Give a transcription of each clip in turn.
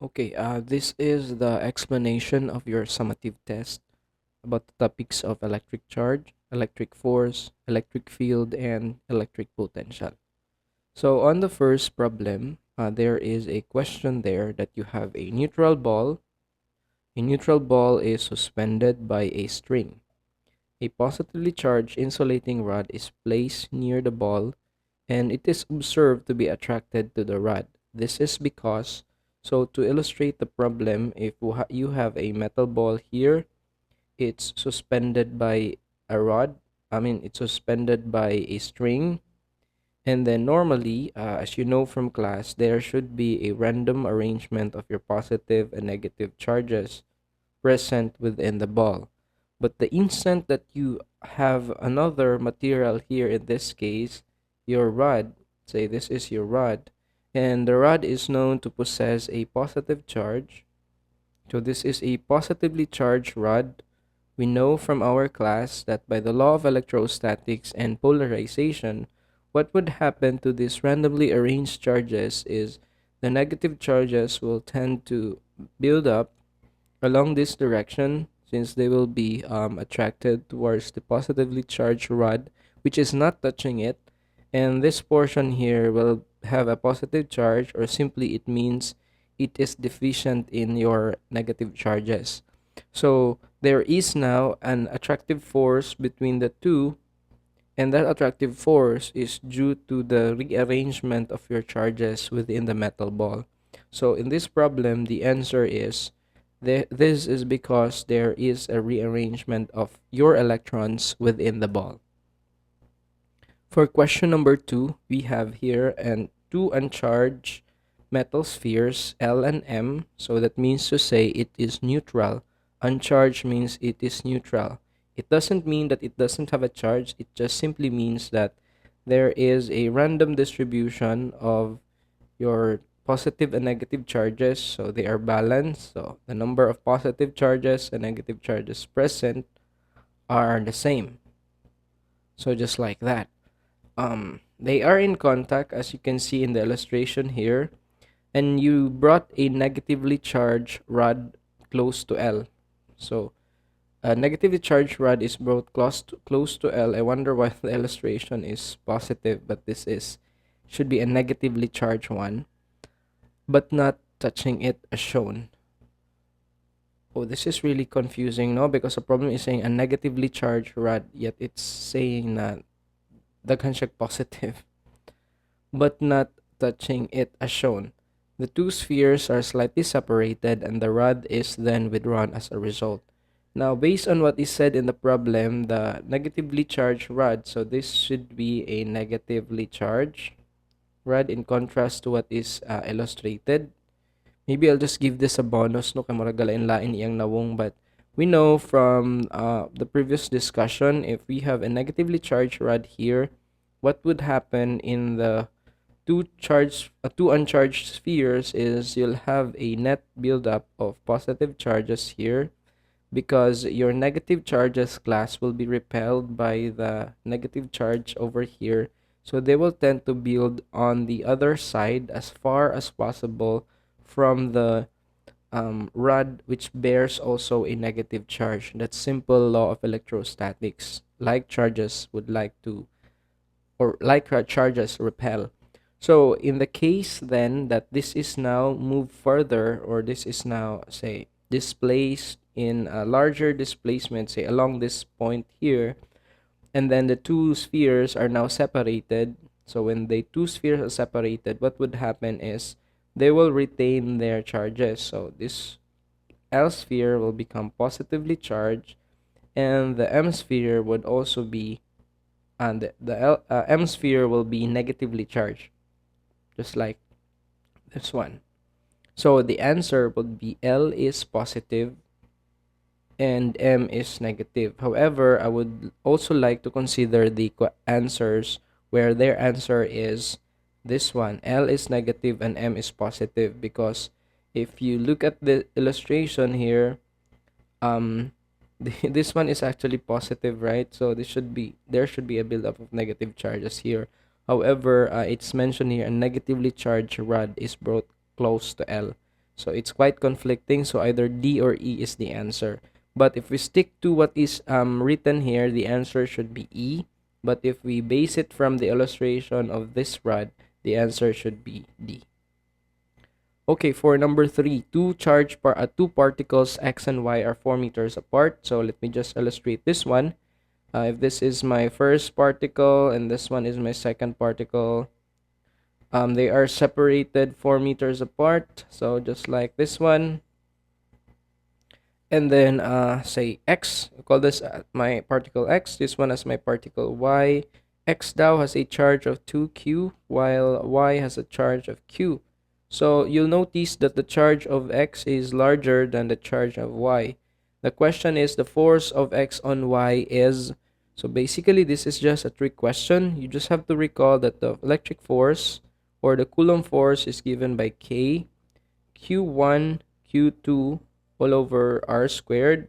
Okay, this is the explanation of your summative test about the topics of electric charge, electric force, electric field, and electric potential. So on the first problem, there is a question there that you have a neutral ball. A neutral ball is suspended by a string. A positively charged insulating rod is placed near the ball and it is observed to be attracted to the rod. This is because, so to illustrate the problem, if you have a metal ball here, it's suspended by a rod. It's suspended by a string. And then normally, as you know from class, there should be a random arrangement of your positive and negative charges present within the ball. But the instant that you have another material here, in this case, your rod, say this is your rod, and the rod is known to possess a positive charge. So this is a positively charged rod. We know from our class that by the law of electrostatics and polarization, what would happen to these randomly arranged charges is the negative charges will tend to build up along this direction since they will be attracted towards the positively charged rod which is not touching it, and this portion here will have a positive charge, or simply it means it is deficient in your negative charges. So there is now an attractive force between the two, and that attractive force is due to the rearrangement of your charges within the metal ball. So in this problem, the answer is this is because there is a rearrangement of your electrons within the ball. For question number 2, we have here two uncharged metal spheres, L and M. So that means to say it is neutral. Uncharged means it is neutral. It doesn't mean that it doesn't have a charge. It just simply means that there is a random distribution of your positive and negative charges. So they are balanced. So the number of positive charges and negative charges present are the same. So just like that. They are in contact, as you can see in the illustration here, and you brought a negatively charged rod close to L. So a negatively charged rod is brought close to L. I wonder why the illustration is positive, but this is should be a negatively charged one, but not touching it as shown. Oh, this is really confusing, no? Because the problem is saying a negatively charged rod, yet it's saying that daghan siya positive, but not touching it as shown. The two spheres are slightly separated and the rod is then withdrawn as a result. Now, based on what is said in the problem, the negatively charged rod, so this should be a negatively charged rod in contrast to what is illustrated. Maybe I'll just give this a bonus, no, kay murag galain-lain iyang nawong, but we know from the previous discussion, if we have a negatively charged rod here, what would happen in the two uncharged spheres is you'll have a net buildup of positive charges here because your negative charges class will be repelled by the negative charge over here, so they will tend to build on the other side as far as possible from the rod which bears also a negative charge. That's simple law of electrostatics. Like charges would like to, or like charges repel. So in the case then that this is now moved further, or this is now, say, displaced in a larger displacement, say along this point here, and then the two spheres are now separated. So when the two spheres are separated, what would happen is they will retain their charges. So this L sphere will become positively charged, and the M sphere would also be, and the M sphere will be negatively charged, just like this one. So the answer would be L is positive and M is negative. However, I would also like to consider the answers where their answer is this one. L is negative and M is positive, because if you look at the illustration here, this one is actually positive, right? So there should be a buildup of negative charges here. However, it's mentioned here a negatively charged rod is brought close to L. So it's quite conflicting. So either D or E is the answer. But if we stick to what is written here, the answer should be E. But if we base it from the illustration of this rod, the answer should be D. Okay, for number 3, two particles X and Y are 4 meters apart. So let me just illustrate this one. If this is my first particle and this one is my second particle, they are separated 4 meters apart. So just like this one. And then say X, I call this my particle X, this one as my particle Y. X now has a charge of 2Q while Y has a charge of Q. So you'll notice that the charge of X is larger than the charge of Y. The question is the force of X on Y is, so basically this is just a trick question. You just have to recall that the electric force or the Coulomb force is given by K, Q1, Q2 all over R squared.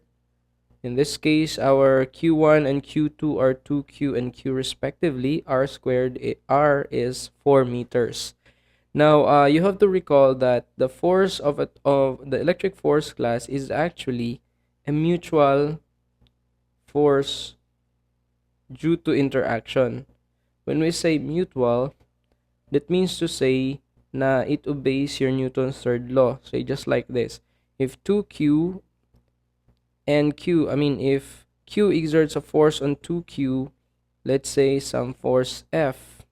In this case, our Q1 and Q2 are 2Q and Q respectively. R squared, R is 4 meters. Now, you have to recall that the force of the electric force class is actually a mutual force due to interaction. When we say mutual, that means to say na it obeys your Newton's third law. So just like this. If 2Q and Q, if Q exerts a force on 2Q, let's say some force F,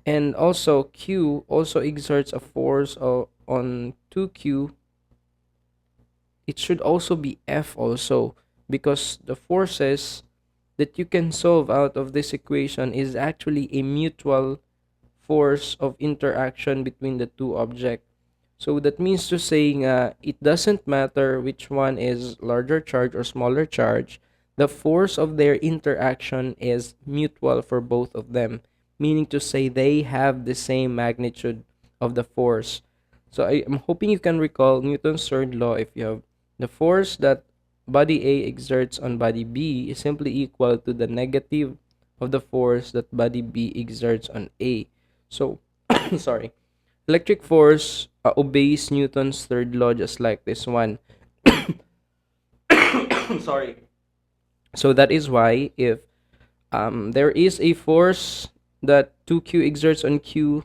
and also Q also exerts a force on 2Q, it should also be F also, because the forces that you can solve out of this equation is actually a mutual force of interaction between the two objects. So that means to saying it doesn't matter which one is larger charge or smaller charge, the force of their interaction is mutual for both of them, meaning to say they have the same magnitude of the force. So I'm hoping you can recall Newton's third law. If you have the force that body A exerts on body B is simply equal to the negative of the force that body B exerts on A. So, sorry. Electric force obeys Newton's third law just like this one. Sorry. So that is why if there is a force that 2Q exerts on Q,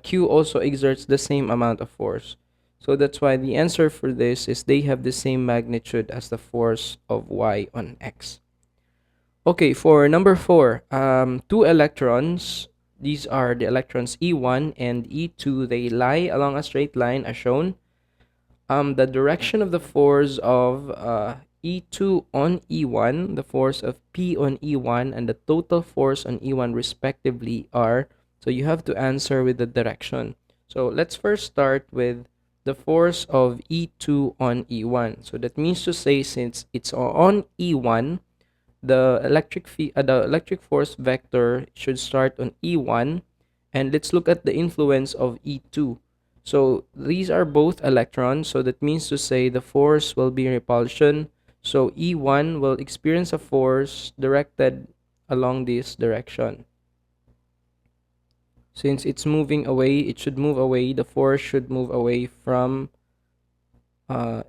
Q also exerts the same amount of force. So that's why the answer for this is they have the same magnitude as the force of Y on X. Okay, for number 4, two electrons, these are the electrons E1 and E2, they lie along a straight line as shown. The direction of the force of E2 on E1, the force of P on E1, and the total force on E1 respectively are, so you have to answer with the direction. So let's first start with the force of E2 on E1. So that means to say since it's on E1, the electric force vector should start on E1, and let's look at the influence of E2. So these are both electrons, so that means to say the force will be repulsion. So E1 will experience a force directed along this direction. Since it's moving away, it should move away. The force should move away from E2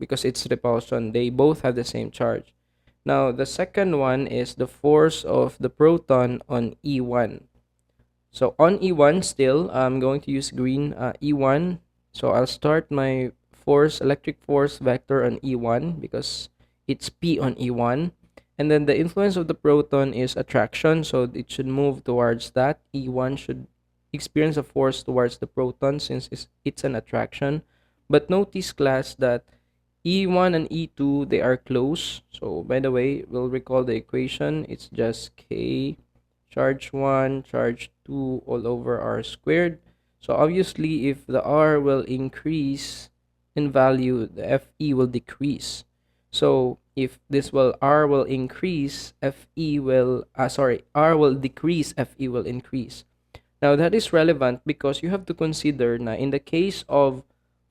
because it's repulsion. They both have the same charge. Now, the second one is the force of the proton on E1. So on E1 still, I'm going to use green E1. So I'll start my electric force vector on E1 because it's P on E1. And then the influence of the proton is attraction. So it should move towards that. E1 should experience a force towards the proton since it's an attraction. But notice, class, that E1 and E2, they are close. So by the way, we'll recall the equation. It's just K charge 1, charge 2 all over R squared. So obviously, if the R will increase in value, the Fe will decrease. So if R will increase, R will decrease, Fe will increase. Now that is relevant because you have to consider na in the case of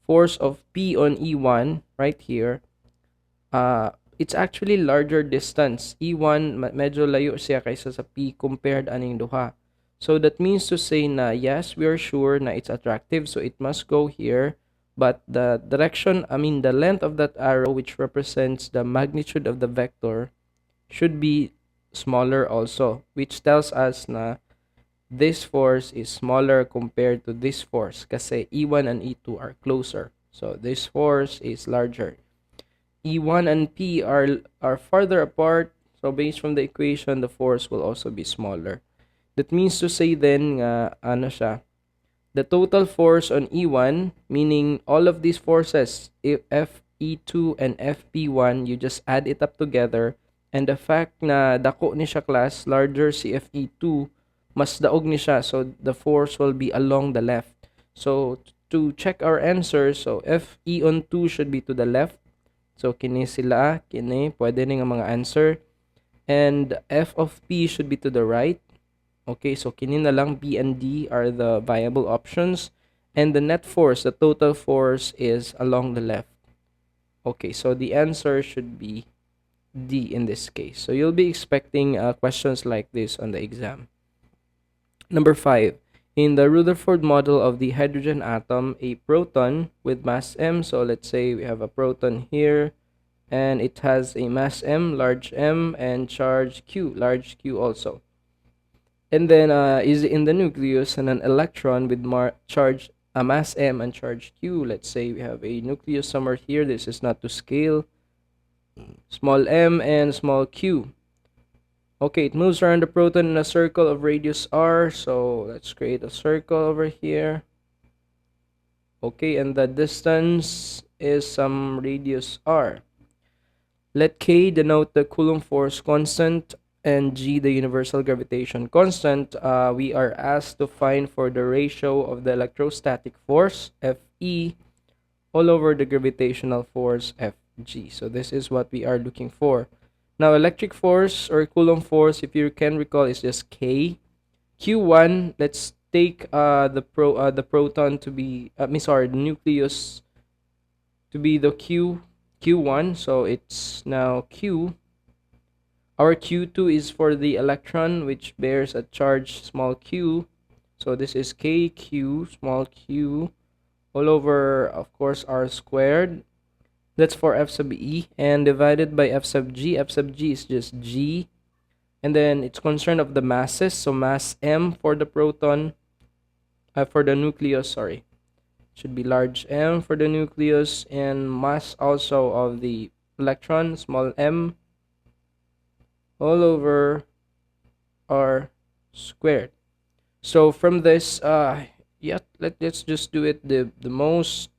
force of P on E1 right here, it's actually larger distance. E1 medyo layo siya kaysa sa P compared aning duha. So that means to say na yes, we are sure na it's attractive, so it must go here. But the direction, I mean the length of that arrow, which represents the magnitude of the vector, should be smaller also, which tells us na this force is smaller compared to this force kasi E1 and E2 are closer. So this force is larger. E1 and P are farther apart. So based from the equation, the force will also be smaller. That means to say then nga ano siya, the total force on E1, meaning all of these forces, if FE2 and FP1, you just add it up together, and the fact na dako ni siya class, larger si FE2, mas daog ni siya, so the force will be along the left. So to check our answer, so FE on 2 should be to the left. So kini sila, kini, pwede ni nga mga answer. And F of P should be to the right. Okay, so kini na lang B and D are the viable options. And the net force, the total force is along the left. Okay, so the answer should be D in this case. So you'll be expecting questions like this on the exam. Number 5. In the Rutherford model of the hydrogen atom, a proton with mass m, so let's say we have a proton here, and it has a mass m, large M, and charge q, large Q also. And then is in the nucleus, and an electron with charge a mass m and charge q. Let's say we have a nucleus somewhere here. This is not to scale. Small m and small q. Okay, it moves around the proton in a circle of radius r. So let's create a circle over here. Okay, and the distance is some radius r. Let K denote the Coulomb force constant and G the universal gravitation constant. We are asked to find for the ratio of the electrostatic force, Fe, all over the gravitational force, Fg. So this is what we are looking for. Now, electric force or Coulomb force, if you can recall, is just K. Q1, let's take the proton to be, the nucleus to be the Q1. So it's now Q. Our Q2 is for the electron, which bears a charge small q. So this is KQ, small q, all over, of course, R squared. That's for F sub E. And divided by F sub G. F sub G is just G. And then it's concerned of the masses. So mass M for the proton, for the nucleus, sorry. Should be large M for the nucleus. And mass also of the electron, small m, all over R squared. So from this, let's just do it the most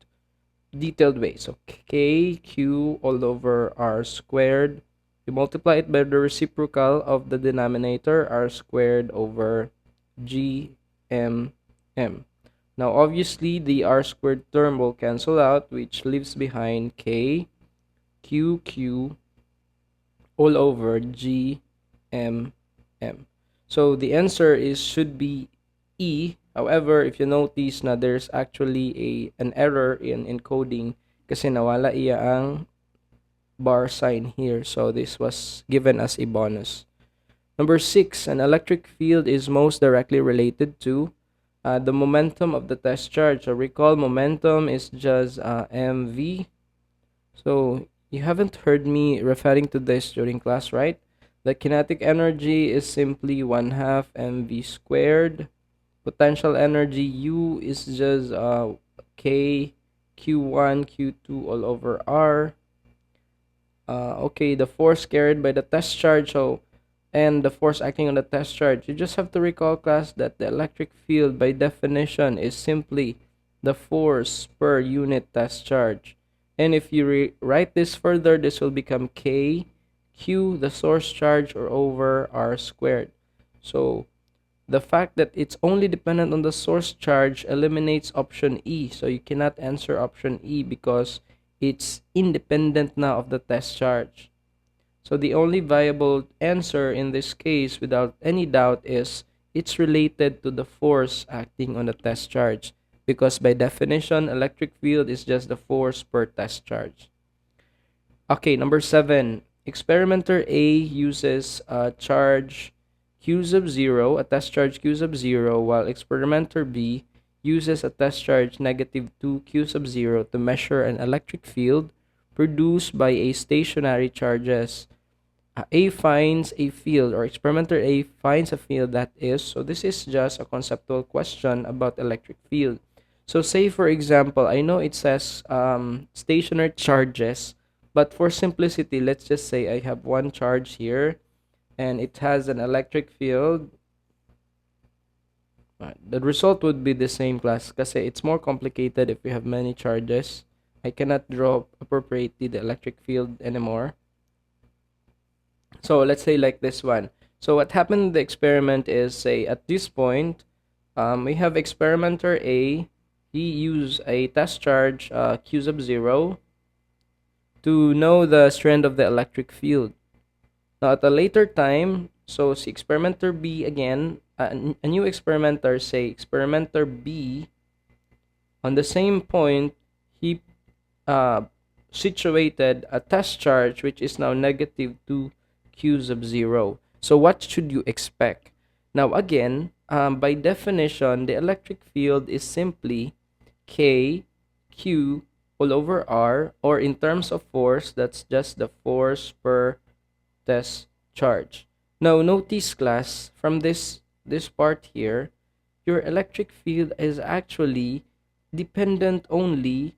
detailed way. So KQ all over R squared. You multiply it by the reciprocal of the denominator, R squared over GMM. Now, obviously, the R squared term will cancel out, which leaves behind KQQ all over GMM. So the answer should be E. However, if you notice na there's actually an error in encoding kasi nawala iya ang bar sign here. So this was given as a bonus. Number 6, an electric field is most directly related to the momentum of the test charge. So recall momentum is just mv. So you haven't heard me referring to this during class, right? The kinetic energy is simply 1/2 mv squared. Potential energy U is just K Q1 Q2 all over R. Okay, the force carried by the test charge, and the force acting on the test charge. You just have to recall, class, that the electric field by definition is simply the force per unit test charge. And if you write this further, this will become K Q, the source charge, or over R squared. So the fact that it's only dependent on the source charge eliminates option E. So you cannot answer option E because it's independent now of the test charge. So the only viable answer in this case, without any doubt, is it's related to the force acting on the test charge. Because by definition, electric field is just the force per test charge. Okay, number 7. Experimenter A uses charge q sub 0, a test charge q sub 0, while experimenter B uses a test charge negative 2 q sub 0 to measure an electric field produced by a stationary charges. A finds a field, or experimenter A finds a field that is, so this is just a conceptual question about electric field. So say for example, I know it says stationary charges, but for simplicity, let's just say I have one charge here and it has an electric field. The result would be the same class kasi it's more complicated if we have many charges. I cannot draw appropriately the electric field anymore. So let's say like this one. So what happened in the experiment is, say at this point, we have experimenter A. He used a test charge Q sub 0 to know the strength of the electric field. Now at a later time, so si experimenter B again, a new experimenter, say experimenter B, on the same point, he situated a test charge which is now negative 2 q sub 0. So what should you expect? Now again, by definition, the electric field is simply K Q all over R, or in terms of force, that's just the force per test charge. Now notice class, from this part here, your electric field is actually dependent only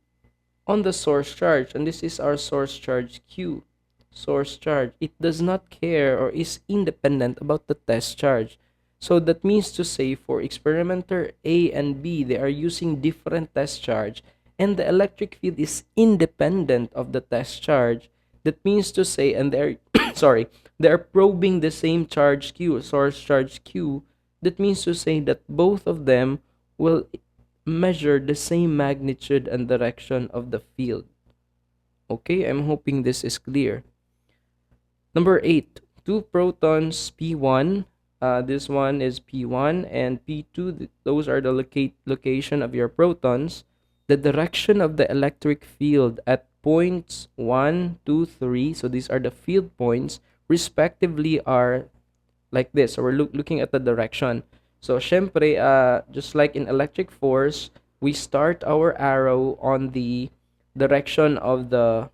on the source charge, and this is our source charge Q. Source charge, it does not care or is independent about the test charge. So that means to say, for experimenter A and B, they are using different test charge, and the electric field is independent of the test charge. That means to say, and they're sorry, they're probing the same charge Q, source charge Q. That means to say that both of them will measure the same magnitude and direction of the field. Okay, I'm hoping this is clear. Number 8, two protons P1. This one is P1 and P2. Those are the location of your protons. The direction of the electric field at points 1, 2, 3. So these are the field points, respectively, are like this. So we're looking at the direction. So syempre, just like in electric force, we start our arrow on the direction of the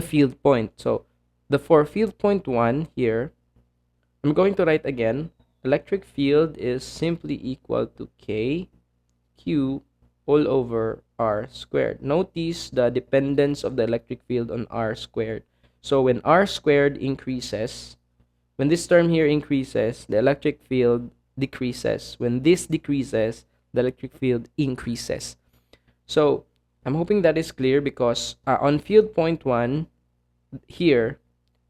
field point. So the for field point 1 here, I'm going to write again, electric field is simply equal to K Q all over R squared. Notice the dependence of the electric field on R squared. So when R squared increases, when this term here increases, the electric field decreases. When this decreases, the electric field increases. So I'm hoping that is clear, because on field point 1 here,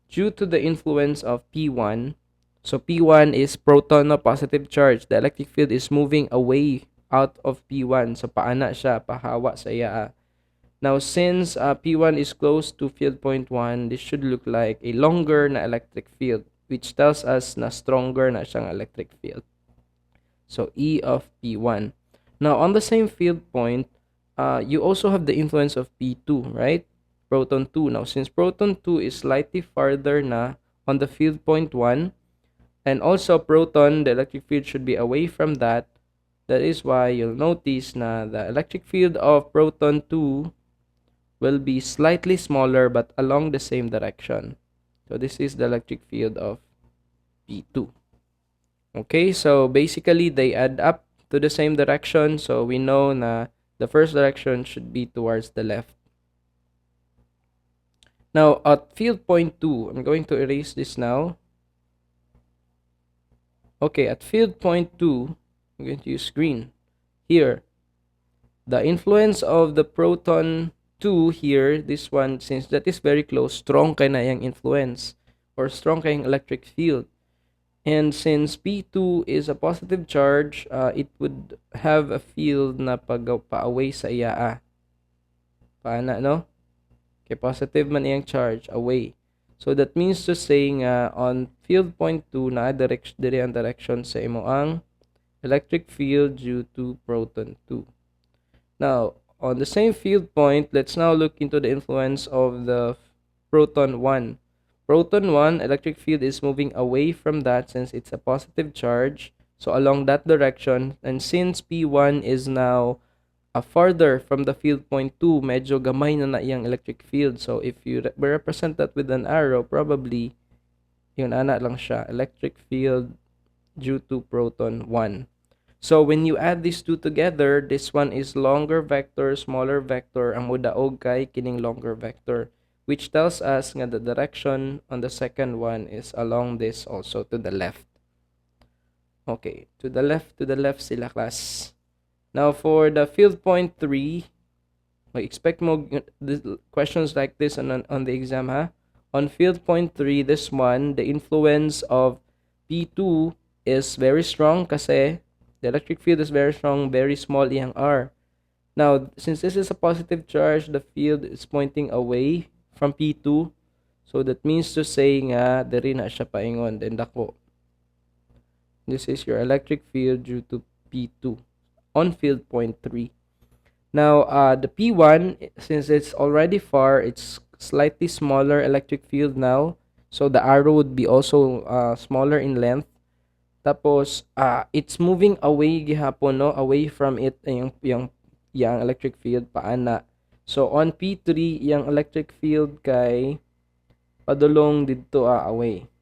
due to the influence of P1, so P1 is proton, no, positive charge. The electric field is moving away out of P1. So paana siya, pahawa sa iya. Now since P1 is close to field point 1, this should look like a longer na electric field, which tells us na stronger na siyang electric field. So E of P1. Now on the same field point, you also have the influence of P2, right? Proton 2. Now since proton 2 is slightly farther na on the field point 1, and also proton, the electric field should be away from that. That is why you'll notice na the electric field of proton 2 will be slightly smaller but along the same direction. So this is the electric field of P2. Okay, so basically they add up to the same direction. So we know na the first direction should be towards the left. Now at field point 2, I'm going to erase this now. Okay, at field point 2, I'm going to use green. Here, the influence of the proton 2 here, this one, since that is very close, strong kay na yung influence, or strong kay yung electric field. And since P2 is a positive charge, it would have a field na pa-away sa iya. Paana, no? Okay, positive man iyang charge, away. So that means to say nga on field point 2 na dire ang direction sa imo ang electric field due to proton 2. Now, on the same field point, let's now look into the influence of the proton 1. Proton 1, electric field is moving away from that since it's a positive charge. So along that direction, and since P1 is now farther from the field point 2, medyo gamay na iyang electric field. So if you represent that with an arrow, probably yun ana lang siya, electric field due to proton 1. So when you add these two together, this one is longer vector, smaller vector, ang modaog kay kining longer vector, which tells us nga the direction on the second one is along this also to the left. Okay, to the left sila class. Now for the field point 3, I expect mo questions like this on the exam ha. On field point 3, this one, the influence of P2 is very strong kasi the electric field is very strong, very small iyang R. Now, since this is a positive charge, the field is pointing away from P2. So that means to say nga diri na siya paingon then dako. This is your electric field due to P2 on field point 3. Now, the P1, since it's already far, it's slightly smaller electric field now. So the arrow would be also smaller in length. Tapos, it's moving away gihapon, no? Away from it, yung electric field, paana. So, on P3, yung electric field kay padulong dito away.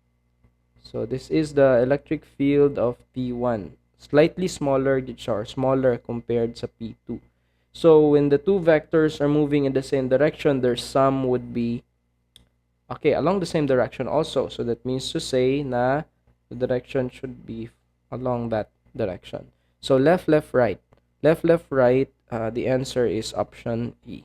So, this is the electric field of P1. Slightly smaller, or smaller compared sa P2. So, when the two vectors are moving in the same direction, their sum would be, okay, along the same direction also. So, that means to say na the direction should be along that direction. So, left, left, right. Left, left, right, the answer is option E.